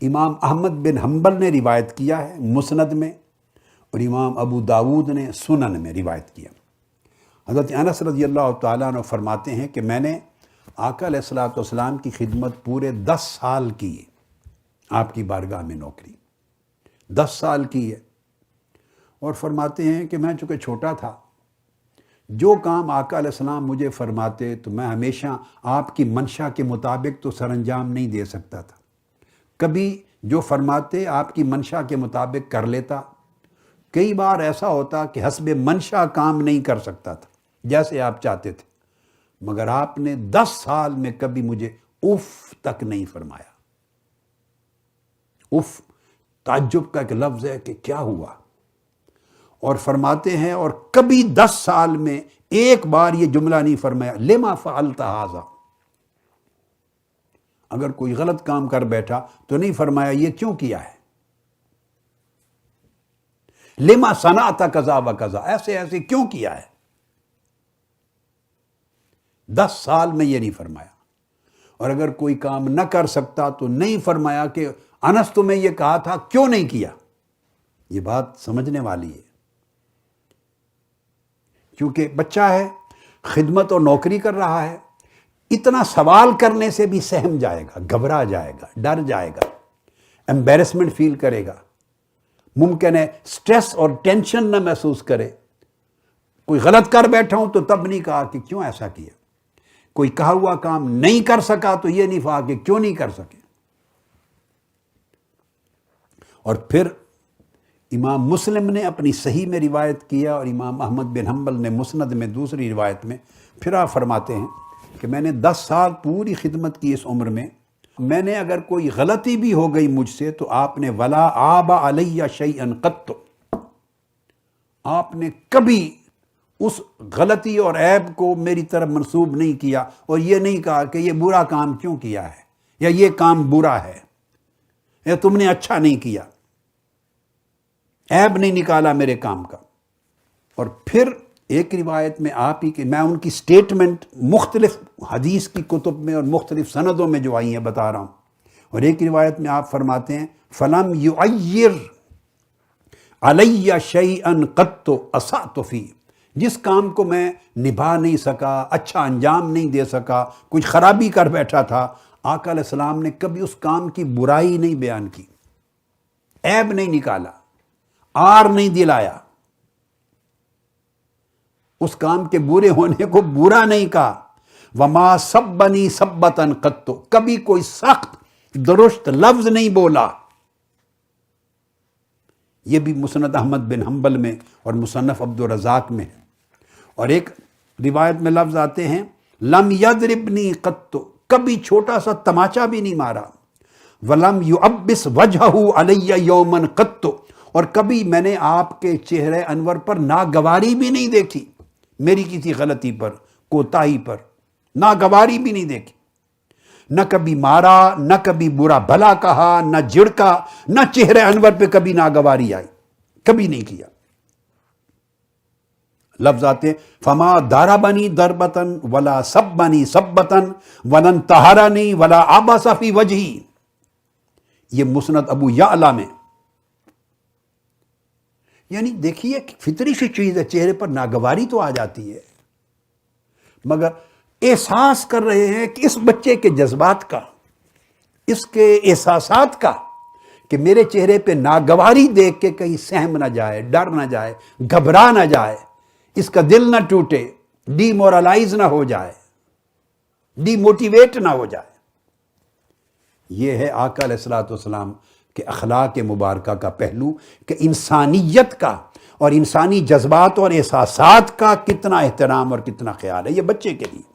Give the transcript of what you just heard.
امام احمد بن حنبل نے روایت کیا ہے مسند میں، اور امام ابو داود نے سنن میں روایت کیا۔ حضرت انس رضی اللہ تعالیٰ عنہ فرماتے ہیں کہ میں نے آقا علیہ الصلوۃ والسلام کی خدمت پورے 10 سال کی ہے، آپ کی بارگاہ میں نوکری 10 سال کی ہے، اور فرماتے ہیں کہ میں چونکہ چھوٹا تھا، جو کام آقا علیہ السلام مجھے فرماتے تو میں ہمیشہ آپ کی منشا کے مطابق تو سر انجام نہیں دے سکتا تھا، کبھی جو فرماتے آپ کی منشا کے مطابق کر لیتا، کئی بار ایسا ہوتا کہ حسب منشا کام نہیں کر سکتا تھا جیسے آپ چاہتے تھے، مگر آپ نے 10 سال میں کبھی مجھے اف تک نہیں فرمایا۔ اف تعجب کا ایک لفظ ہے کہ کیا ہوا، اور فرماتے ہیں اور کبھی 10 سال میں ایک بار یہ جملہ نہیں فرمایا لما فعلت ھذا، اگر کوئی غلط کام کر بیٹھا تو نہیں فرمایا یہ کیوں کیا ہے، لما صنعت کذا و کذا، ایسے ایسے کیوں کیا ہے، 10 سال میں یہ نہیں فرمایا۔ اور اگر کوئی کام نہ کر سکتا تو نہیں فرمایا کہ انس تمہیں یہ کہا تھا کیوں نہیں کیا۔ یہ بات سمجھنے والی ہے، کیونکہ بچہ ہے، خدمت اور نوکری کر رہا ہے، اتنا سوال کرنے سے بھی سہم جائے گا، گھبرا جائے گا، ڈر جائے گا، ایمبیرسمنٹ فیل کرے گا، ممکن ہے سٹریس اور ٹینشن نہ محسوس کرے۔ کوئی غلط کر بیٹھا ہوں تو تب نہیں کہا کہ کیوں ایسا کیا، کوئی کہا ہوا کام نہیں کر سکا تو یہ نہیں کہا کہ کیوں نہیں کر سکے۔ اور پھر امام مسلم نے اپنی صحیح میں روایت کیا، اور امام احمد بن حنبل نے مسند میں دوسری روایت میں، پھر آپ فرماتے ہیں کہ میں نے 10 سال پوری خدمت کی اس عمر میں نے اگر کوئی غلطی بھی ہو گئی مجھ سے تو آپ نے ولا آب علیہ شیئا قط، آپ نے کبھی اس غلطی اور عیب کو میری طرف منسوب نہیں کیا، اور یہ نہیں کہا کہ یہ برا کام کیوں کیا ہے، یا یہ کام برا ہے، یا تم نے اچھا نہیں کیا، عیب نہیں نکالا میرے کام کا۔ اور پھر ایک روایت میں آپ ہی کہ میں ان کی سٹیٹمنٹ مختلف حدیث کی کتب میں اور مختلف سندوں میں جو آئی ہیں بتا رہا ہوں، اور ایک روایت میں آپ فرماتے ہیں فَلَمْ يُعَيِّرْ عَلَيَّ شَيْئًا قَطُّ أَسَأْتُ فِيهِ، جس کام کو میں نبھا نہیں سکا، اچھا انجام نہیں دے سکا، کچھ خرابی کر بیٹھا تھا، آقا علیہ السلام نے کبھی اس کام کی برائی نہیں بیان کی، عیب نہیں نکالا، آر نہیں دلایا، اس کام کے برے ہونے کو برا نہیں کہا۔ وَمَا سَبَّنِي سَبَّةً قَطُّ، کبھی کوئی سخت درست لفظ نہیں بولا۔ یہ بھی مسند احمد بن حنبل میں اور مصنف عبد الرزاق میں ہے۔ اور ایک روایت میں لفظ آتے ہیں لم یضربنی قط، کبھی چھوٹا سا تماچا بھی نہیں مارا، ولم یعبس وجہہ علی یوما قط، اور کبھی میں نے آپ کے چہرے انور پر ناگواری بھی نہیں دیکھی، میری کسی غلطی پر، کوتاہی پر ناگواری بھی نہیں دیکھی، نہ کبھی مارا، نہ کبھی برا بھلا کہا، نہ جھڑکا، نہ چہرے انور پہ کبھی ناگواری آئی، کبھی نہیں کیا۔ لفظ آتے فما ضربنی ضربۃ ولا سبنی سبۃ ولا انتہرنی ولا عبس فی وجہی، یہ مسند ابو یعلا میں۔ یعنی دیکھیے فطری سی چیز ہے، چہرے پر ناگواری تو آ جاتی ہے، مگر احساس کر رہے ہیں کہ اس بچے کے جذبات کا، اس کے احساسات کا، کہ میرے چہرے پہ ناگواری دیکھ کے کہیں سہم نہ جائے، ڈر نہ جائے، گھبرا نہ جائے، اس کا دل نہ ٹوٹے، ڈی مورلائز نہ ہو جائے، ڈی موٹیویٹ نہ ہو جائے۔ یہ ہے آقا علیہ الصلوۃ والسلام کے اخلاق مبارکہ کا پہلو، کہ انسانیت کا اور انسانی جذبات اور احساسات کا کتنا احترام اور کتنا خیال ہے یہ بچے کے لیے۔